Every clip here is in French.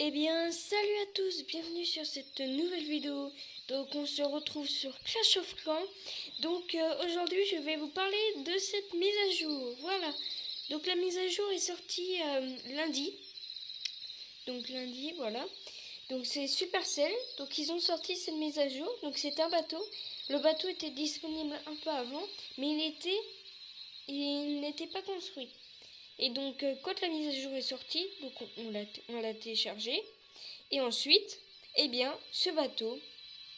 Eh bien, salut à tous, bienvenue sur cette nouvelle vidéo. Donc, on se retrouve sur Clash of Clans. Donc, aujourd'hui, je vais vous parler de cette mise à jour. Voilà. Donc, la mise à jour est sortie lundi. Donc, lundi, voilà. Donc, c'est Supercell. Donc, ils ont sorti cette mise à jour. Donc, c'est un bateau. Le bateau était disponible un peu avant, mais il n'était pas construit. Et donc, quand la mise à jour est sortie, donc on l'a téléchargé. Et ensuite, eh bien, ce bateau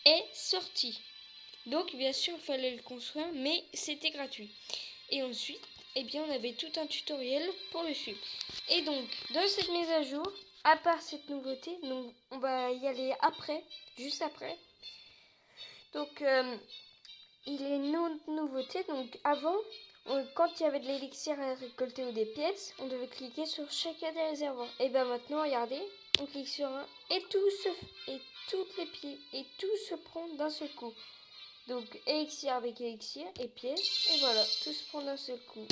est sorti. Donc, bien sûr, il fallait le construire, mais c'était gratuit. Et ensuite, eh bien, on avait tout un tutoriel pour le suivre. Et donc, dans cette mise à jour, à part cette nouveauté, donc on va y aller après, juste après. Donc, il y a une autre nouveauté. Donc, avant, quand il y avait de l'élixir à récolter ou des pièces, on devait cliquer sur chacun des réservoirs. Et bien maintenant, regardez, on clique sur un et tout se prend d'un seul coup. Donc élixir avec élixir et pièces, et voilà, tout se prend d'un seul coup.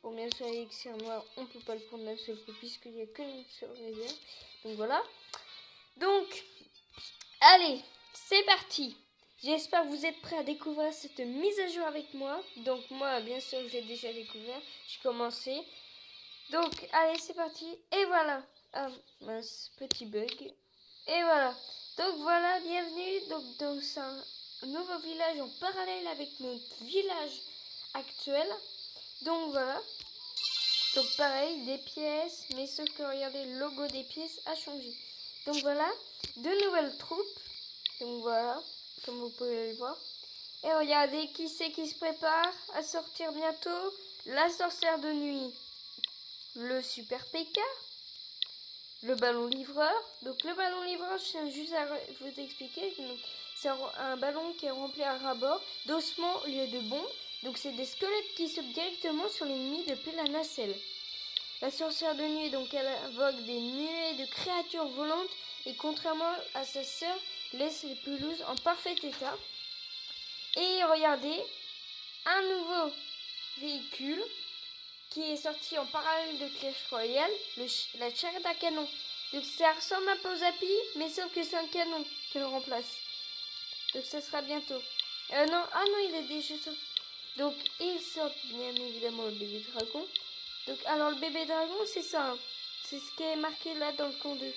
Bon, bien sûr, élixir noir, on peut pas le prendre d'un seul coup puisqu'il n'y a qu'une seule réserve. Donc voilà. Donc, allez, c'est parti. J'espère que vous êtes prêts à découvrir cette mise à jour avec moi. Donc moi, bien sûr, je l'ai déjà découvert. J'ai commencé. Donc, allez, c'est parti. Et voilà. Ah, mince, petit bug. Et voilà. Donc voilà, bienvenue donc, dans un nouveau village en parallèle avec notre village actuel. Donc voilà. Donc pareil, des pièces. Mais sauf que regardez, le logo des pièces a changé. Donc voilà, de nouvelles troupes. Donc voilà, comme vous pouvez le voir. Et regardez qui c'est qui se prépare à sortir bientôt. La sorcière de nuit. Le super PK. Le ballon livreur. Donc le ballon livreur, je tiens juste à vous expliquer. C'est un ballon qui est rempli à ras-bord d'ossements au lieu de bombes. Donc c'est des squelettes qui sautent directement sur l'ennemi depuis la nacelle. La sorcière de nuit, donc elle invoque des nuées de créatures volantes et contrairement à sa sœur, laisse les pelouses en parfait état. Et regardez, un nouveau véhicule qui est sorti en parallèle de Clash Royale, la charrette à canon. Donc ça ressemble un peu aux Zappy, mais sauf que c'est un canon qui le remplace. Donc ça sera bientôt. Non, il est déjà sorti. Donc il sort bien évidemment le bébé dragon. Donc alors le bébé dragon c'est ça. Hein. C'est ce qui est marqué là dans le camp 2.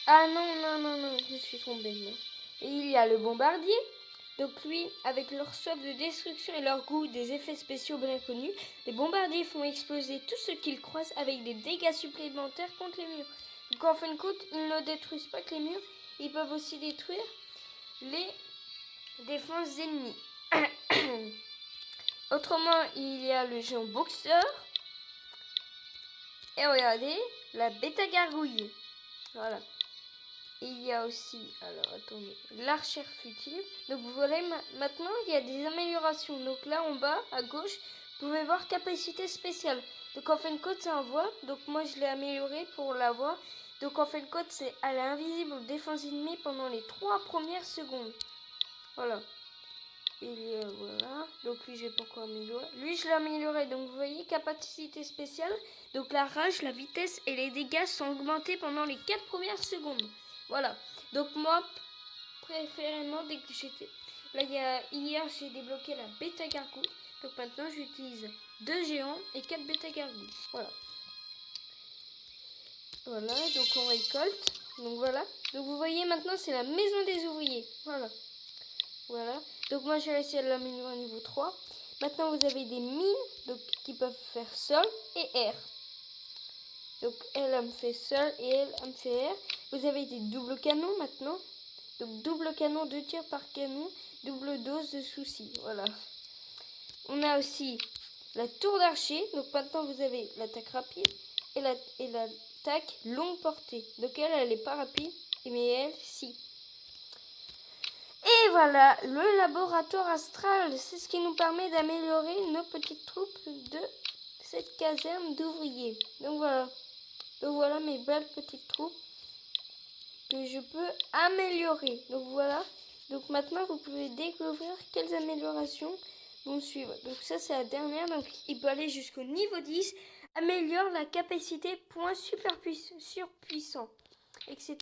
Ah non, je me suis trompée. Et il y a le bombardier. Donc lui, avec leur soif de destruction et leur goût des effets spéciaux bien connus, les bombardiers font exploser tout ce qu'ils croisent avec des dégâts supplémentaires contre les murs. Donc en fin de compte, ils ne détruisent pas que les murs, ils peuvent aussi détruire les défenses ennemies. Autrement, il y a le géant boxeur. Et regardez, la bêta gargouille. Voilà. Il y a aussi, alors attendez, l'archère futile. Donc vous voyez maintenant il y a des améliorations. Donc là en bas à gauche, vous pouvez voir capacité spéciale. Donc en fin de compte c'est un voile. Donc moi je l'ai amélioré pour la voir. Donc en fin de compte c'est elle est invisible aux défenses ennemies pendant les 3 premières secondes. Voilà. Voilà. Donc lui j'ai pas encore amélioré. Lui je l'ai amélioré. Donc vous voyez capacité spéciale. Donc la rage, la vitesse et les dégâts sont augmentés pendant les 4 premières secondes. Voilà. Donc moi, préférément, dès que j'étais... Là, hier, j'ai débloqué la bêta gargouille. Donc maintenant, j'utilise 2 géants et 4 bêta gargouilles. Voilà. Voilà, donc on récolte. Donc voilà. Donc vous voyez, maintenant, c'est la maison des ouvriers. Voilà. Voilà. Donc moi, j'ai réussi à l'améliorer au niveau 3. Maintenant, vous avez des mines donc, qui peuvent faire sol et air. Donc elle me fait sol et elle me fait air. Vous avez des doubles canons maintenant. Donc double canon, 2 tirs par canon, double dose de soucis. Voilà. On a aussi la tour d'archer. Donc maintenant vous avez l'attaque rapide et l'attaque longue portée. Donc elle n'est pas rapide, mais elle, si. Et voilà, le laboratoire astral. C'est ce qui nous permet d'améliorer nos petites troupes de cette caserne d'ouvriers. Donc voilà mes belles petites troupes que je peux améliorer. Donc voilà. Donc maintenant vous pouvez découvrir quelles améliorations vont suivre. Donc ça c'est la dernière. Donc il peut aller jusqu'au niveau 10 améliore la capacité point surpuissant, etc.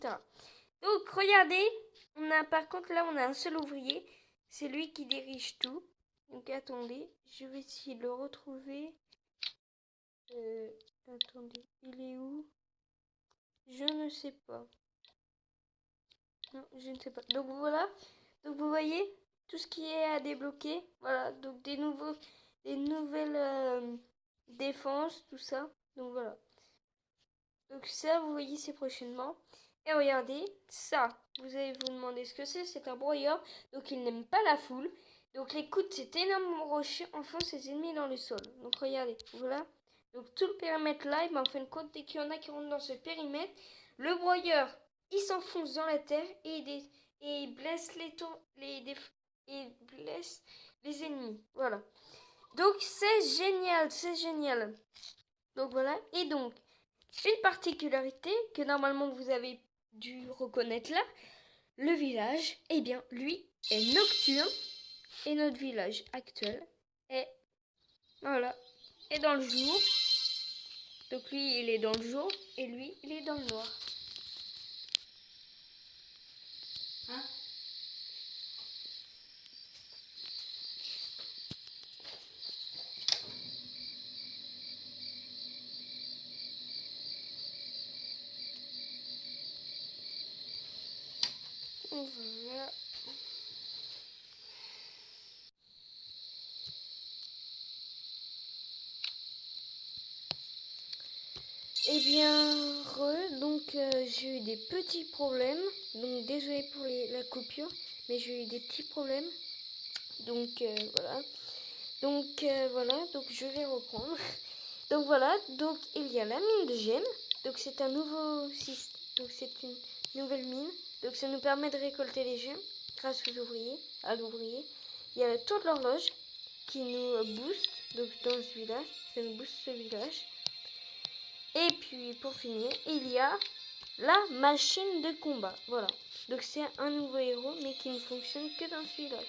Donc regardez, on a par contre là on a un seul ouvrier, c'est lui qui dirige tout. Donc attendez, je vais essayer de le retrouver. Attendez, il est où? Je ne sais pas. Non, je ne sais pas. Donc voilà, donc vous voyez tout ce qui est à débloquer. Voilà, donc des nouvelles défenses, tout ça. Donc voilà. Donc ça, vous voyez, c'est prochainement. Et regardez, ça, vous allez vous demander ce que c'est. C'est un broyeur, donc il n'aime pas la foule. Donc les coups de cet énorme rocher enfoncent ses ennemis dans le sol. Donc regardez, voilà. Donc tout le périmètre là, en fin de compte, dès qu'il y en a qui rentrent dans ce périmètre, le broyeur, il s'enfonce dans la terre et il blesse et blesse les ennemis. Voilà. Donc c'est génial, c'est génial. Donc voilà, et donc une particularité que normalement vous avez dû reconnaître là, le village, eh bien lui est nocturne et notre village actuel est, voilà, est dans le jour. Donc lui il est dans le jour et lui il est dans le noir. Hein? Voilà. Eh bien, donc j'ai eu des petits problèmes. Donc désolé pour la coupure, mais j'ai eu des petits problèmes. Donc voilà. Donc voilà, donc je vais reprendre. Donc voilà, donc il y a la mine de gemmes. Donc c'est un nouveau système. Donc c'est une nouvelle mine. Donc ça nous permet de récolter les gemmes grâce aux ouvriers, à l'ouvrier. Il y a la tour de l'horloge qui nous booste. Donc dans ce village, ça nous booste ce village. Et puis pour finir, il y a la machine de combat. Voilà. Donc c'est un nouveau héros mais qui ne fonctionne que dans ce village.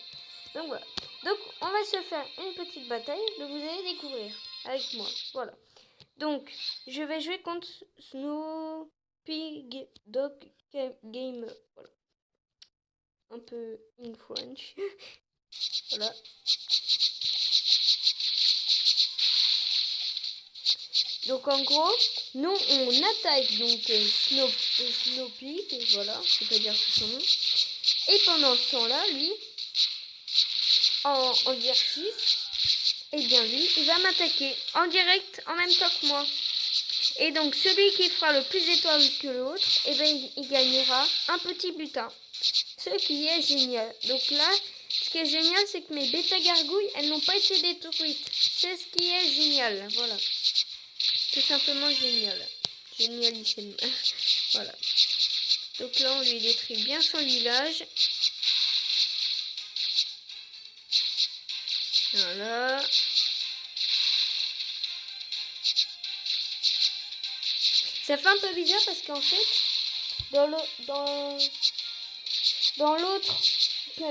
Donc voilà. Donc on va se faire une petite bataille. Donc vous allez découvrir avec moi. Voilà. Donc je vais jouer contre Snoopy Dog Game. Voilà. Un peu in French. Voilà. Donc en gros, nous on attaque donc Snoopy, voilà, je peux dire tout son nom. Et pendant ce temps-là, lui, en exercice, et bien lui, il va m'attaquer en direct en même temps que moi. Et donc celui qui fera le plus d'étoiles que l'autre, et bien il gagnera un petit butin. Ce qui est génial. Donc là, ce qui est génial, c'est que mes bêta gargouilles, elles n'ont pas été détruites. C'est ce qui est génial, voilà. Tout simplement génial. Génialissime. Voilà. Donc là, on lui détruit bien son village. Voilà. Ça fait un peu bizarre parce qu'en fait, dans l'autre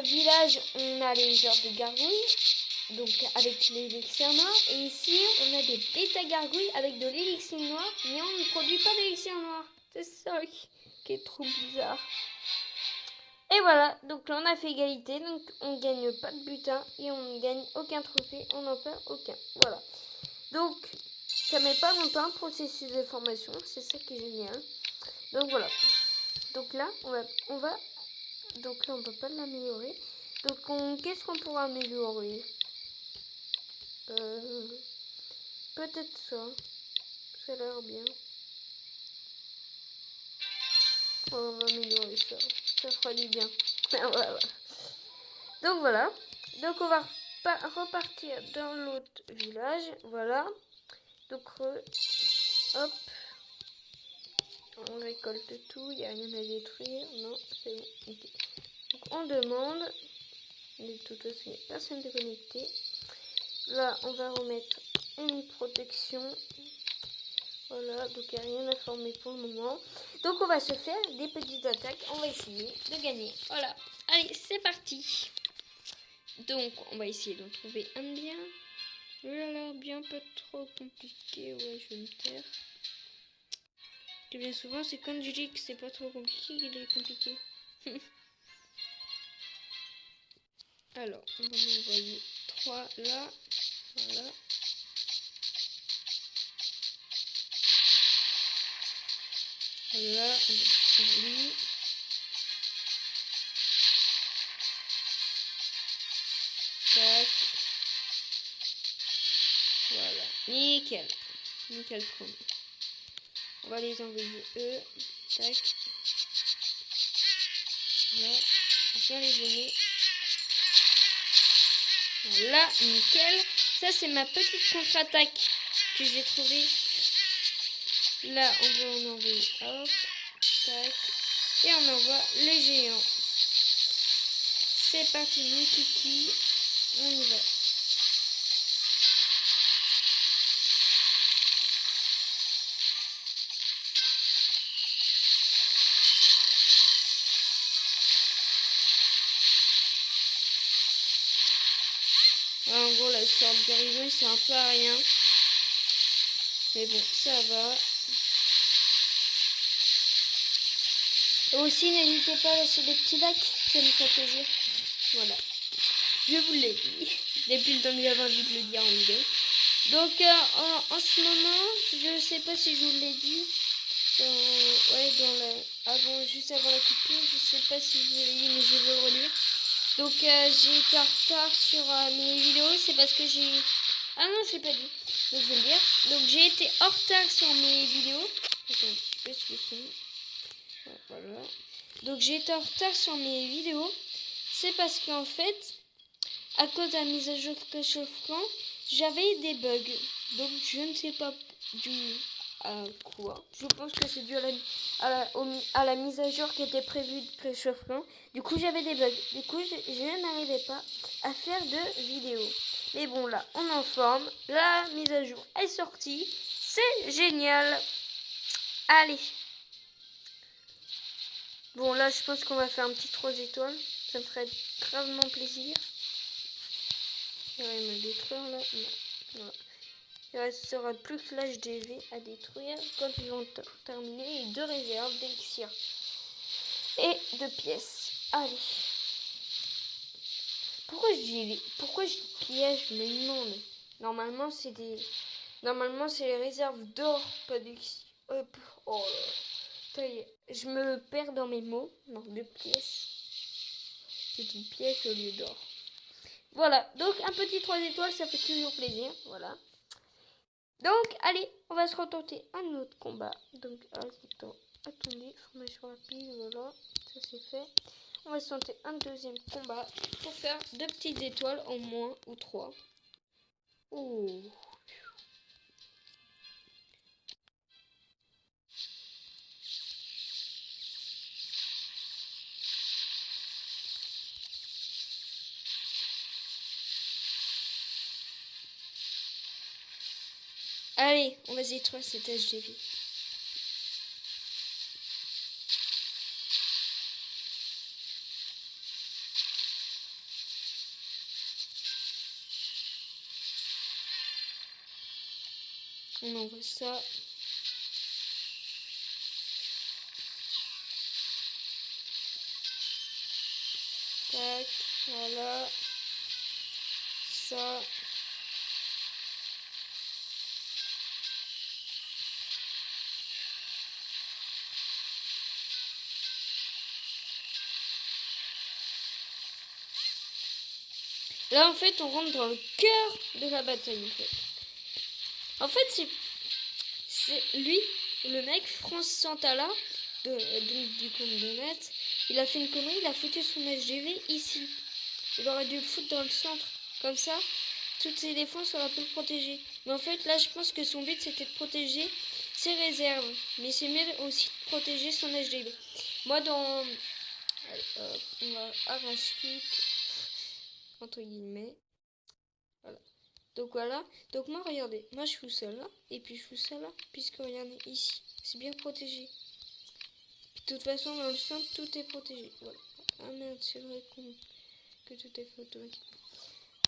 village, on a les heures de gargouilles. Donc avec l'élixir noir. Et ici, on a des bêta gargouilles avec de l'élixir noir. Mais on ne produit pas d'élixir noir. C'est ça qui est trop bizarre. Et voilà, donc là on a fait égalité, donc on gagne pas de butin et on ne gagne aucun trophée, on n'en perd aucun. Voilà. Donc ça met pas longtemps, processus de formation, c'est ça qui est génial. Donc voilà. Donc là donc là on peut pas l'améliorer. Donc qu'est-ce qu'on pourra améliorer? Peut-être ça. Ça a l'air bien. On va améliorer ça. Ça fera du bien. Voilà. Donc voilà. Donc on va repartir dans l'autre village. Voilà. Donc hop. On récolte tout. Il n'y a rien à détruire. Non, c'est bon. Okay. Donc on demande. De toute façon, il n'y a personne de connecté. Là, on va remettre une protection. Voilà, donc il n'y a rien à former pour le moment. Donc on va se faire des petites attaques. On va essayer de gagner. Voilà. Allez, c'est parti. Donc on va essayer d'en trouver un bien. Ça a l'air bien pas trop compliqué. Ouais, je vais me taire. Et bien souvent, c'est quand je dis que c'est pas trop compliqué qu'il est compliqué. Alors, on va en envoyer 3 là. Voilà. Voilà, on va détruire lui. Tac. Voilà. Nickel. Nickel chrome. On va les envoyer eux. Tac. Là. Bien les aimer. Voilà. Nickel. Ça, c'est ma petite contre-attaque que j'ai trouvée. Là, on va en envoyer. Hop. Tac. Et on envoie les géants. C'est parti, mon kiki. On y va. Ouais, en gros, la sorte de guérison, c'est un peu à rien. Mais bon, ça va. Et aussi, n'hésitez pas à lâcher des petits likes. Ça me fait plaisir. Voilà. Je vous l'ai dit. Depuis le temps que j'avais envie de le dire en vidéo. Donc, en ce moment, je sais pas si je vous l'ai dit. Juste avant la coupure, je sais pas si je vous l'ai dit, mais je vais le relire. Donc, j'ai été en retard sur mes vidéos. C'est parce que j'ai... Ah non, je l'ai pas dit. Donc, je vais le dire. Donc, j'ai été en retard sur mes vidéos. Attends, qu'est-ce que c'est ? Voilà. Donc, j'ai été en retard sur mes vidéos. C'est parce qu'en fait, à cause de la mise à jour de Clash of Clans, j'avais des bugs. Donc, je ne sais pas dû à quoi. Je pense que c'est dû à la mise à jour qui était prévue de Clash of Clans. Du coup, j'avais des bugs. Du coup, je n'arrivais pas à faire de vidéos. Mais bon, là, on est en forme. La mise à jour est sortie. C'est génial. Allez. Bon, là, je pense qu'on va faire un petit 3 étoiles. Ça me ferait gravement plaisir. Il va me détruire là. Non. Voilà. Il restera plus que l'HDV à détruire quand ils vont terminer. Et 2 réserves d'élixir. Et 2 pièces. Allez. Pourquoi je dis pièges? Mais non. Mais... Normalement, c'est les réserves d'or, pas d'élixir. Hop. Oh là. Ça y est. Je me perds dans mes mots. Non, 2 pièces. C'est une pièce au lieu d'or. Voilà, donc un petit 3 étoiles, ça fait toujours plaisir. Voilà. Donc, allez, on va se retenter un autre combat. Donc, attendez, formation rapide, voilà, ça c'est fait. On va se tenter un deuxième combat pour faire 2 petites étoiles en moins ou 3. Ouh. Allez, on va se détruire cet HDV. On envoie ça. Tac, voilà. Ça. Là, en fait, on rentre dans le cœur de la bataille, en fait. C'est lui, le mec, France Santala, du compte de net, il a fait une connerie, il a foutu son HDV ici. Il aurait dû le foutre dans le centre. Comme ça, toutes ses défenses auraient pu le protéger. Mais en fait, là, je pense que son but, c'était de protéger ses réserves. Mais c'est mieux aussi de protéger son HDV. Moi, on va arracher entre guillemets. Voilà. Donc voilà. Donc moi, regardez. Moi, je fous ça là. Et puis, je fous ça là. Puisque, regardez, ici, c'est bien protégé. Puis, de toute façon, dans le centre, tout est protégé. Voilà. Ah merde, c'est vrai que tout est fait automatiquement.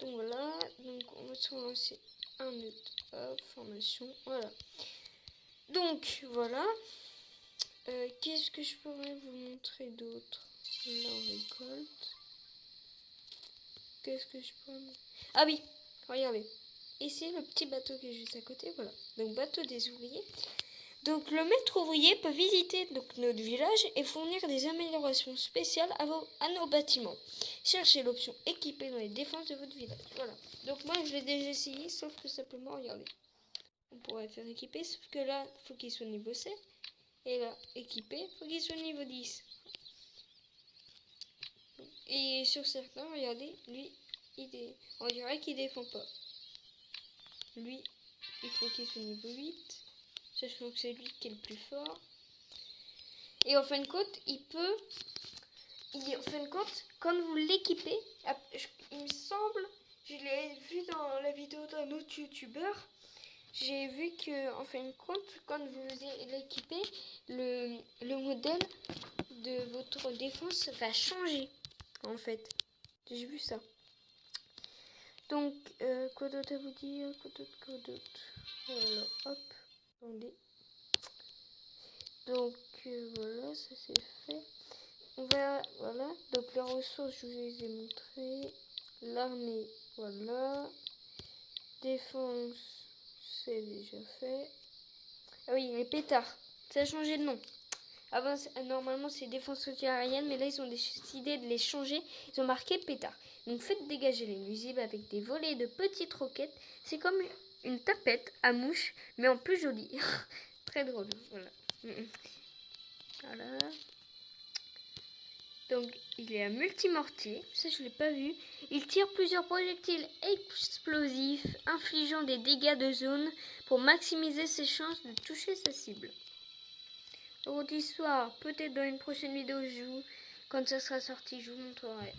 Donc voilà. Donc, on va se relancer un nœud. Hop, formation, voilà. Donc, voilà. Qu'est-ce que je pourrais vous montrer d'autre? Là, on récolte. Qu'est-ce que je pourrais montrer? Ah oui, regardez. Ici, le petit bateau qui est juste à côté, voilà. Donc, bateau des ouvriers. Donc, le maître ouvrier peut visiter donc, notre village et fournir des améliorations spéciales à nos bâtiments. Cherchez l'option équipée dans les défenses de votre village. Voilà. Donc, moi, je l'ai déjà essayé, sauf que simplement, regardez. On pourrait faire équiper, sauf que là, il faut qu'il soit niveau 7. Et là, équipé, il faut qu'il soit niveau 10. Et sur certains, regardez, lui, on dirait qu'il défend pas. Lui, il faut qu'il soit niveau 8. Sachant que c'est lui qui est le plus fort. Et en fin de compte, en fin de compte, quand vous l'équipez, il me semble, je l'ai vu dans la vidéo d'un autre youtubeur, j'ai vu que en fin de compte, quand vous l'équipez, le modèle de votre défense va changer, en fait. J'ai vu ça. Donc, quoi d'autre à vous dire? Quoi d'autre? Voilà, hop, attendez. Donc, voilà, ça c'est fait. Voilà, donc les ressources, je vous les ai montrées. L'armée, voilà. Défense, c'est déjà fait. Ah oui, les pétards, ça a changé de nom. Avant, normalement, c'est défense anti-aérienne, mais là, ils ont décidé de les changer. Ils ont marqué pétard. Donc, faites dégager les nuisibles avec des volets de petites roquettes. C'est comme une tapette à mouche, mais en plus jolie. Très drôle, voilà. Voilà. Donc, il est à multimortier, ça je l'ai pas vu. Il tire plusieurs projectiles explosifs, infligeant des dégâts de zone pour maximiser ses chances de toucher sa cible. Autre histoire, peut-être dans une prochaine vidéo, quand ça sera sorti, je vous montrerai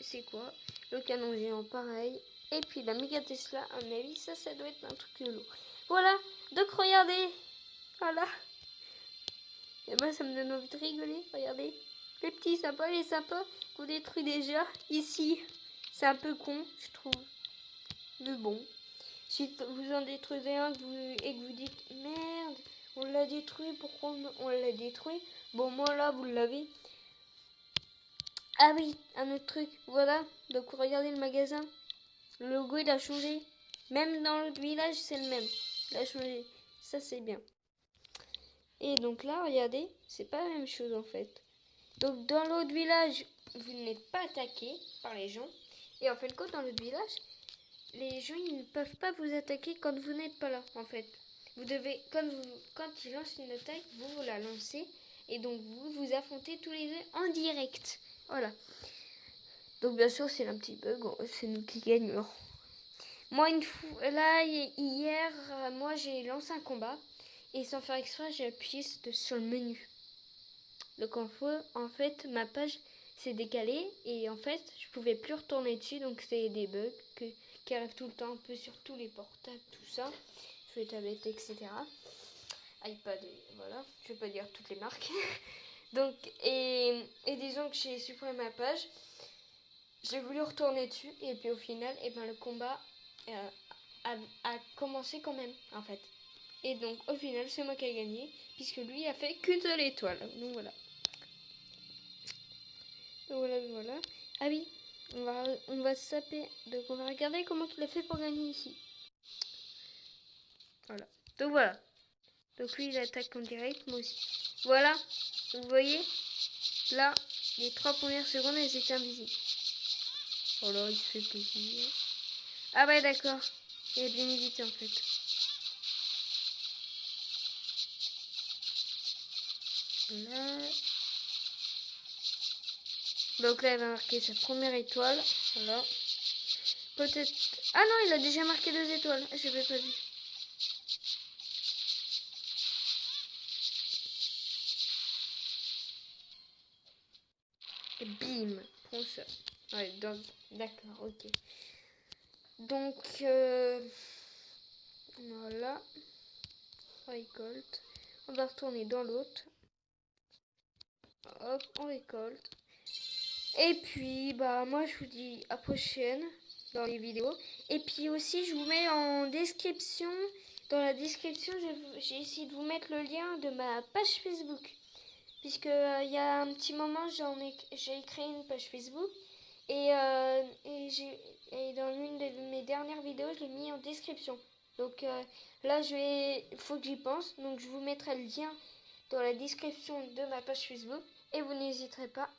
c'est quoi. Le canon géant, pareil. Et puis la méga Tesla, à mon avis, ça doit être un truc de lourd. Voilà, donc regardez, voilà. Et ben ça me donne envie de rigoler, regardez. Les petits sympas, les sympas qu'on détruit déjà. Ici, c'est un peu con, je trouve. Mais bon, si vous en détruisez un et que vous dites merde, on l'a détruit, pourquoi on l'a détruit? Bon, moi là, vous l'avez. Ah oui, un autre truc, voilà. Donc regardez le magasin. Le logo il a changé. Même dans l'autre village, c'est le même. Il a changé. Ça, c'est bien. Et donc là, regardez, c'est pas la même chose en fait. Donc dans l'autre village, vous n'êtes pas attaqué par les gens. Et en fin de compte, dans l'autre village, les gens ils ne peuvent pas vous attaquer quand vous n'êtes pas là en fait. Vous devez, quand ils lancent une attaque, vous la lancez. Et donc vous affrontez tous les deux en direct. Voilà. Donc bien sûr c'est un petit bug, c'est nous qui gagnons. Moi une fois, là hier, moi j'ai lancé un combat. Et sans faire exprès, j'ai appuyé sur le menu. Donc en fait, ma page s'est décalée et en fait, je pouvais plus retourner dessus. Donc c'est des bugs qui arrivent tout le temps, un peu sur tous les portables, tout ça, sur les tablettes, etc. iPad, voilà, je vais pas dire toutes les marques. Donc et disons que j'ai supprimé ma page, j'ai voulu retourner dessus et puis au final, le combat a commencé quand même en fait. Et donc au final, c'est moi qui ai gagné puisque lui a fait qu'une seule étoile. Donc voilà. Voilà. Ah oui, on va se saper. Donc on va regarder comment il a fait pour gagner ici. Voilà. Donc voilà. Donc lui il attaque en direct, moi aussi. Voilà. Vous voyez, là, les 3 premières secondes elles étaient invisibles. Oh là, il se fait plaisir. Ah ouais d'accord. Il a bien évité en fait. Là. Donc là, elle va marquer sa première étoile. Voilà. Peut-être... Ah non, il a déjà marqué 2 étoiles. Je n'avais pas vu. Et bim, prends ça. Ouais, d'accord, ok. Donc, voilà. Récolte. On va retourner dans l'autre. Hop, on récolte. Et puis, bah, moi, je vous dis à prochaine. dans les vidéos. Et puis aussi, je vous mets en description, dans la description, j'ai essayé de vous mettre le lien de ma page Facebook. Puisque il y a un petit moment, j'ai créé une page Facebook. Et dans l'une de mes dernières vidéos, je l'ai mis en description. Donc là, il faut que j'y pense. Donc je vous mettrai le lien dans la description de ma page Facebook. Et vous n'hésiterez pas